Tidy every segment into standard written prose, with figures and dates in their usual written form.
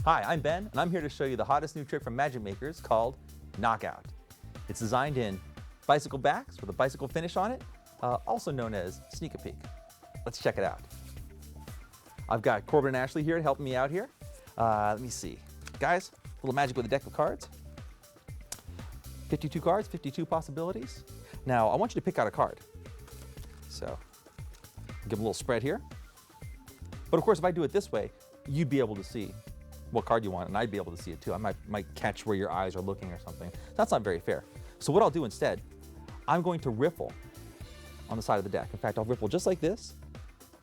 Hi, I'm Ben, and I'm here to show you the hottest new trick from Magic Makers called Knockout. It's designed in bicycle backs with a bicycle finish on it, also known as Sneak a Peek. Let's check it out. I've got Corbin and Ashley here helping me out here. Let me see. Guys, a little magic with a deck of cards. 52 cards, 52 possibilities. Now, I want you to pick out a card. So, give them a little spread here. But of course, if I do it this way, you'd be able to see what card you want, and I'd be able to see it too. I might catch where your eyes are looking or something. That's not very fair. So what I'll do instead, I'm going to riffle on the side of the deck. In fact, I'll riffle just like this,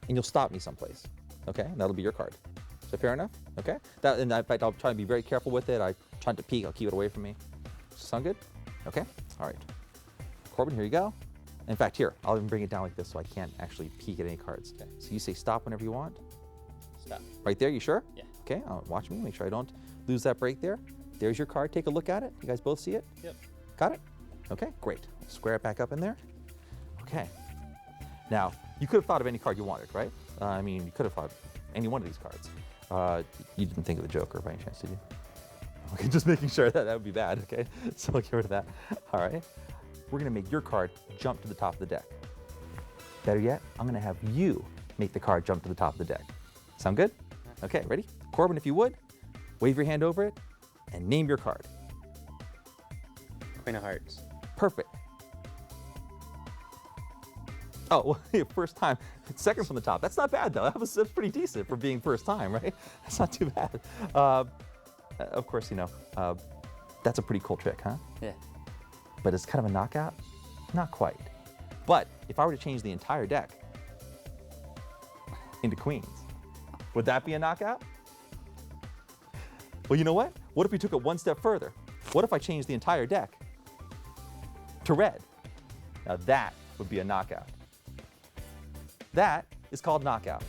and you'll stop me someplace. Okay, and that'll be your card. Is that fair enough? Okay. And in fact, I'll try to be very careful with it. I try to peek. I'll keep it away from me. Sound good? Okay. All right. Corbin, here you go. In fact, here, I'll even bring it down like this so I can't actually peek at any cards. Okay. So you say stop whenever you want. Stop. Right there, you sure? Yeah. Okay, watch me, make sure I don't lose that break there. There's your card, take a look at it. You guys both see it? Yep. Got it? Okay, great. Square it back up in there. Okay. Now, you could have thought of any card you wanted, right? I mean, you could have thought of any one of these cards. You didn't think of the Joker by any chance, did you? Okay, just making sure that would be bad, okay? So I'll get rid of that. All right. We're gonna make your card jump to the top of the deck. Better yet, I'm gonna have you make the card jump to the top of the deck. Sound good? Okay, ready? Corbin, if you would, wave your hand over it and name your card. Queen of Hearts. Perfect. Oh, well, first time, second from the top. That's not bad though. That's pretty decent for being first time, right? That's not too bad. Of course, you know, that's a pretty cool trick, huh? Yeah. But it's kind of a knockout? Not quite. But if I were to change the entire deck into queens, would that be a knockout? Well, you know what? What if we took it one step further? What if I changed the entire deck to red? Now that would be a knockout. That is called knockout.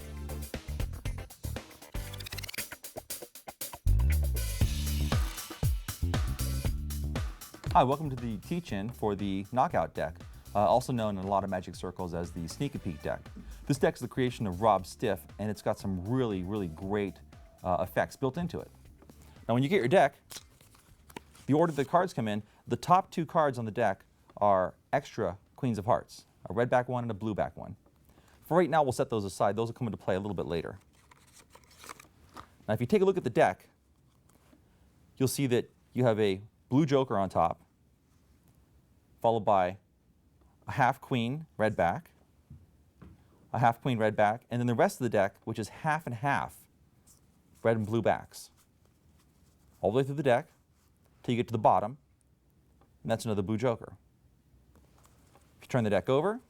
Hi, welcome to the teach-in for the knockout deck, also known in a lot of Magic circles as the Sneak a Peek deck. This deck is the creation of Rob Stiff, and it's got some really, really great effects built into it. Now, when you get your deck, the order the cards come in, the top two cards on the deck are extra Queens of Hearts, a red back one and a blue back one. For right now, we'll set those aside. Those will come into play a little bit later. Now, if you take a look at the deck, you'll see that you have a blue Joker on top, followed by a half queen red back, a half queen red back, and then the rest of the deck, which is half and half red and blue backs. All the way through the deck till you get to the bottom, and that's another blue Joker. If you turn the deck over,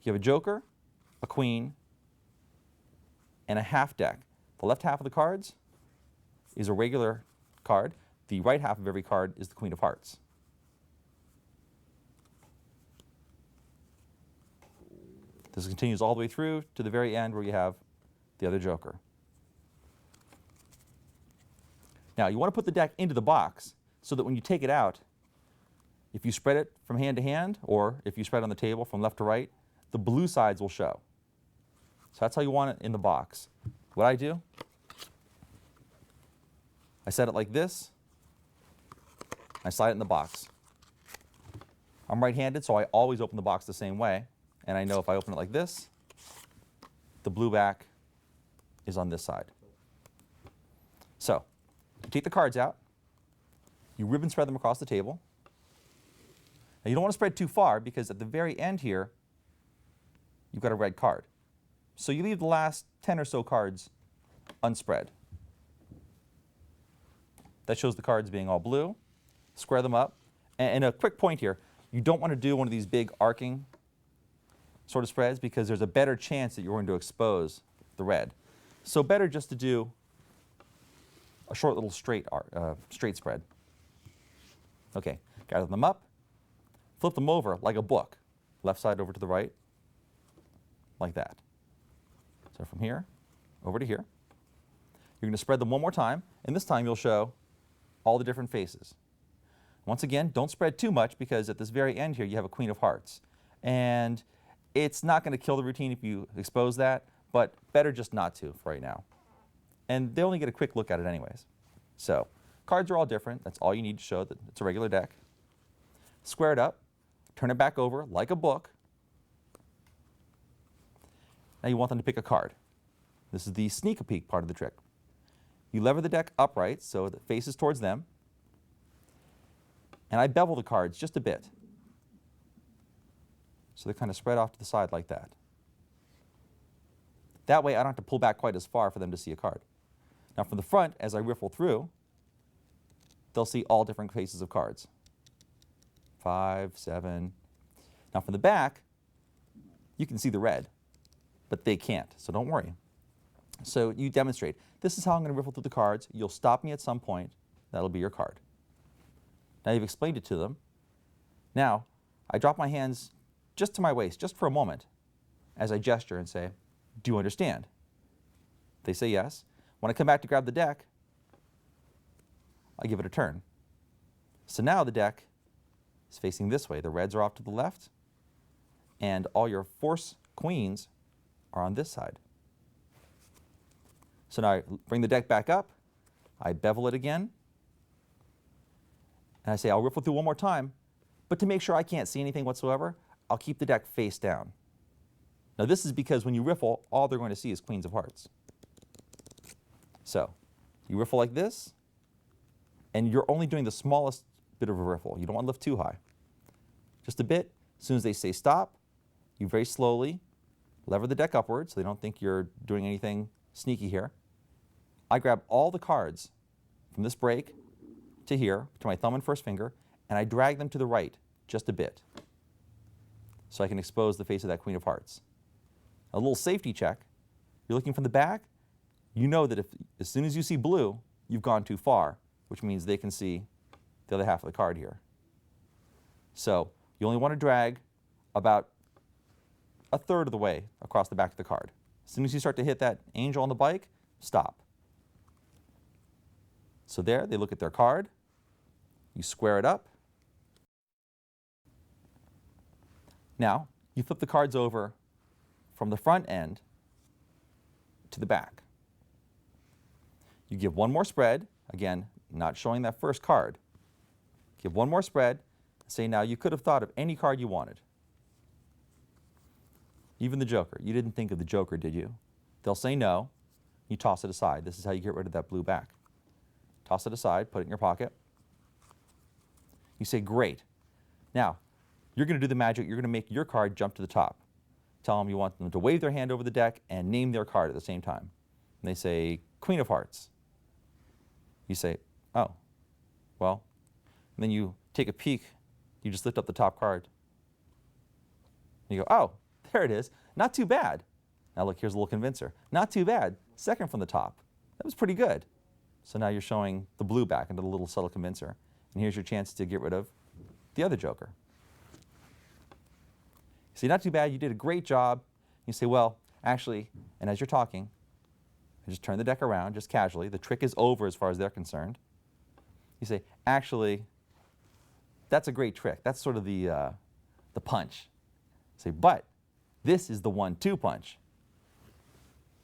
you have a Joker, a queen, and a half deck. The left half of the cards is a regular card. The right half of every card is the Queen of Hearts. This continues all the way through to the very end where you have the other Joker. Now, you want to put the deck into the box so that when you take it out, if you spread it from hand to hand, or if you spread it on the table from left to right, the blue sides will show. So that's how you want it in the box. What I do, I set it like this, I slide it in the box. I'm right-handed, so I always open the box the same way. And I know if I open it like this, the blue back is on this side. So, you take the cards out, you ribbon spread them across the table. Now you don't want to spread too far because at the very end here, you've got a red card. So you leave the last 10 or so cards unspread. That shows the cards being all blue. Square them up. And a quick point here, you don't want to do one of these big arcing sort of spreads because there's a better chance that you're going to expose the red. So better just to do a short little straight spread. Okay, gather them up, flip them over like a book, left side over to the right, like that. So from here over to here. You're going to spread them one more time, and this time you'll show all the different faces. Once again, don't spread too much because at this very end here you have a Queen of Hearts. And it's not going to kill the routine if you expose that, but better just not to for right now. and they only get a quick look at it anyways. So cards are all different. That's all you need to show that it's a regular deck. Square it up, turn it back over like a book. Now you want them to pick a card. This is the sneak a peek part of the trick. You lever the deck upright so that it faces towards them, and I bevel the cards just a bit. So they're kind of spread off to the side like that. That way I don't have to pull back quite as far for them to see a card. Now from the front, as I riffle through, they'll see all different faces of cards. 5, 7. Now from the back, you can see the red, but they can't, so don't worry. So you demonstrate, this is how I'm going to riffle through the cards. You'll stop me at some point. That'll be your card. Now you've explained it to them. Now, I drop my hands just to my waist, just for a moment, as I gesture and say, do you understand? They say yes. When I come back to grab the deck, I give it a turn. So now the deck is facing this way. The reds are off to the left, and all your force queens are on this side. So now I bring the deck back up, I bevel it again, and I say I'll riffle through one more time, but to make sure I can't see anything whatsoever, I'll keep the deck face down. Now this is because when you riffle, all they're going to see is queens of hearts. So you riffle like this, and you're only doing the smallest bit of a riffle. You don't want to lift too high. Just a bit. As soon as they say stop, you very slowly lever the deck upward so they don't think you're doing anything sneaky here. I grab all the cards from this break to here, to my thumb and first finger, and I drag them to the right just a bit so I can expose the face of that queen of hearts. A little safety check. You're looking from the back. You know that as soon as you see blue, you've gone too far, which means they can see the other half of the card here. So you only want to drag about a third of the way across the back of the card. As soon as you start to hit that angel on the bike, stop. So there, they look at their card. You square it up. Now, you flip the cards over from the front end to the back. You give one more spread, again, not showing that first card. Give one more spread, and say, now you could have thought of any card you wanted. Even the Joker. You didn't think of the Joker, did you? They'll say no. You toss it aside. This is how you get rid of that blue back. Toss it aside, put it in your pocket. You say, great. Now, you're going to do the magic. You're going to make your card jump to the top. Tell them you want them to wave their hand over the deck and name their card at the same time. And they say, Queen of Hearts. You say, oh, well. And then you take a peek. You just lift up the top card. You go, oh, there it is. Not too bad. Now look, here's a little convincer. Not too bad. Second from the top. That was pretty good. So now you're showing the blue back into the little subtle convincer. And here's your chance to get rid of the other Joker. You say, not too bad, you did a great job. You say, well, actually, and as you're talking, I just turn the deck around, just casually. The trick is over as far as they're concerned. You say, actually, that's a great trick. That's sort of the punch. You say, but this is the 1-2 punch.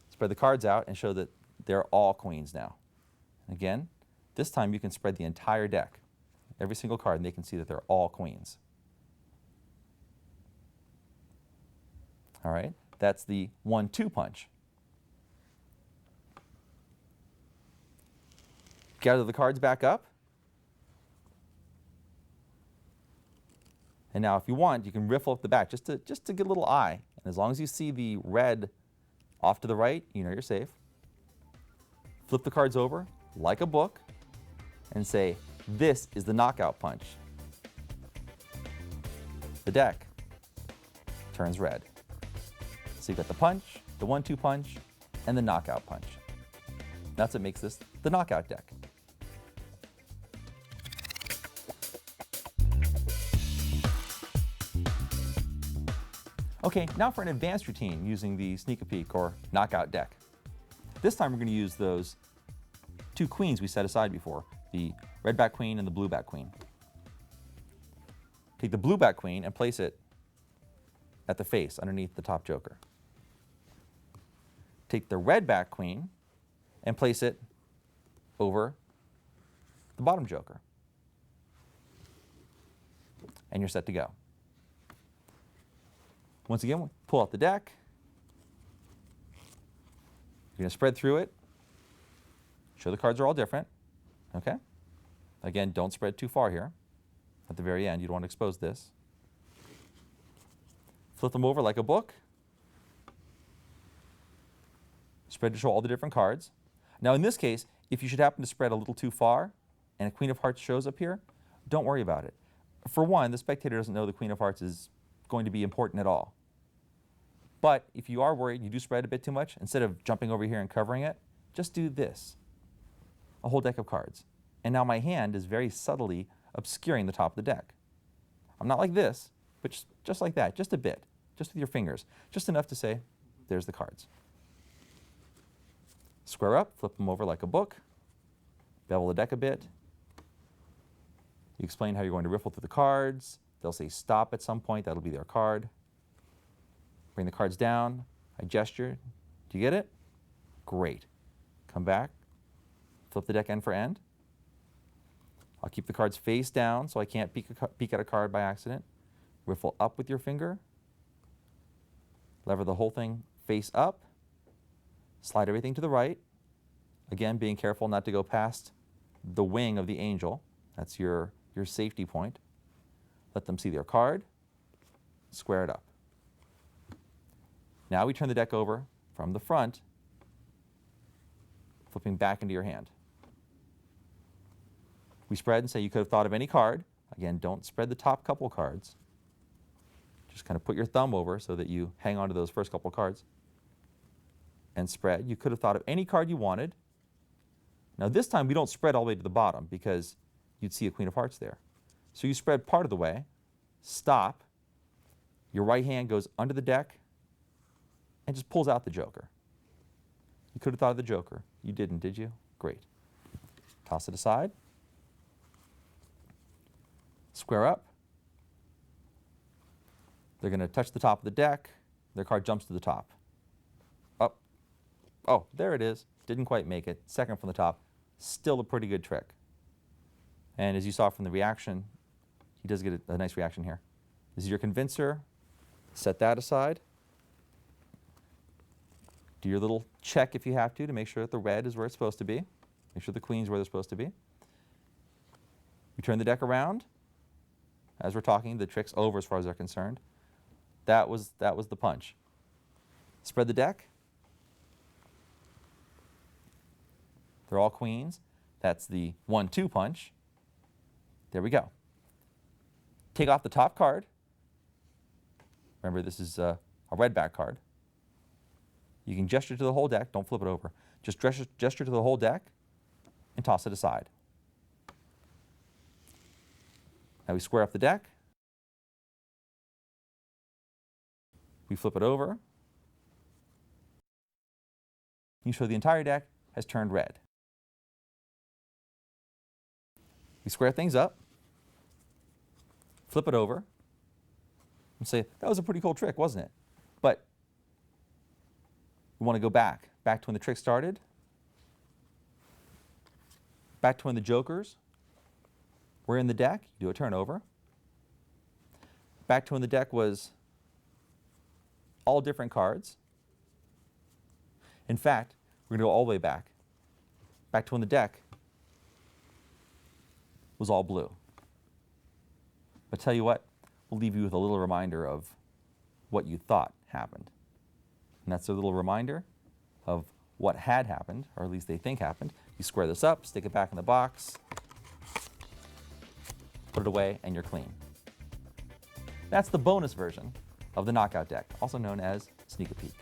Spread the cards out and show that they're all queens now. Again, this time you can spread the entire deck, every single card, and they can see that they're all queens. All right, that's the 1-2 punch. Gather the cards back up. And now if you want, you can riffle up the back just to get a little eye. And as long as you see the red off to the right, you know you're safe. Flip the cards over like a book and say, this is the knockout punch. The deck turns red. So you've got the punch, the 1-2 punch, and the knockout punch. That's what makes this the knockout deck. Okay, now for an advanced routine using the sneak a peek or knockout deck. This time we're going to use those two queens we set aside before, the red back queen and the blue back queen. Take the blue back queen and place it at the face underneath the top joker. Take the red back queen and place it over the bottom joker. And you're set to go. Once again, we'll pull out the deck. You're going to spread through it. Show the cards are all different. Okay? Again, don't spread too far here. At the very end, you don't want to expose this. Flip them over like a book. Spread to show all the different cards. Now in this case, if you should happen to spread a little too far and a Queen of Hearts shows up here, don't worry about it. For one, the spectator doesn't know the Queen of Hearts is going to be important at all. But if you are worried, you do spread a bit too much, instead of jumping over here and covering it, just do this. A whole deck of cards. And now my hand is very subtly obscuring the top of the deck. I'm not like this, but just like that, just a bit, just with your fingers, just enough to say, there's the cards. Square up, flip them over like a book, bevel the deck a bit. You explain how you're going to riffle through the cards. They'll say stop at some point, that'll be their card. Bring the cards down, I gesture. Do you get it? Great. Come back, flip the deck end for end. I'll keep the cards face down so I can't peek at a card by accident. Riffle up with your finger. Lever the whole thing face up. Slide everything to the right. Again, being careful not to go past the wing of the angel. That's your safety point. Let them see their card. Square it up. Now we turn the deck over from the front, flipping back into your hand. We spread and say you could have thought of any card. Again, don't spread the top couple cards. Just kind of put your thumb over so that you hang on to those first couple cards. And spread. You could have thought of any card you wanted. Now this time we don't spread all the way to the bottom because you'd see a Queen of Hearts there. So you spread part of the way, stop, your right hand goes under the deck and just pulls out the joker. You could have thought of the joker. You didn't, did you? Great. Toss it aside. Square up. They're going to touch the top of the deck. Their card jumps to the top. Up. Oh, there it is. Didn't quite make it. Second from the top. Still a pretty good trick. And as you saw from the reaction, he does get a nice reaction here. This is your convincer. Set that aside. Do your little check if you have to make sure that the red is where it's supposed to be. Make sure the queen's where they're supposed to be. You turn the deck around. As we're talking, the trick's over as far as they're concerned. That was the punch. Spread the deck. They're all queens. That's the 1-2 punch. There we go. Take off the top card. Remember, this is a red back card. You can gesture to the whole deck. Don't flip it over. Just gesture to the whole deck and toss it aside. Now we square up the deck. We flip it over. You show the entire deck has turned red. We square things up, flip it over, and say, that was a pretty cool trick, wasn't it? But we want to go back to when the trick started, back to when the jokers were in the deck. You do a turnover. Back to when the deck was all different cards. In fact, we're going to go all the way back to when the deck was all blue. But tell you what, we'll leave you with a little reminder of what you thought happened. And that's a little reminder of what had happened, or at least they think happened. You square this up, stick it back in the box, put it away, and you're clean. That's the bonus version of the knockout deck, also known as Sneak a Peek.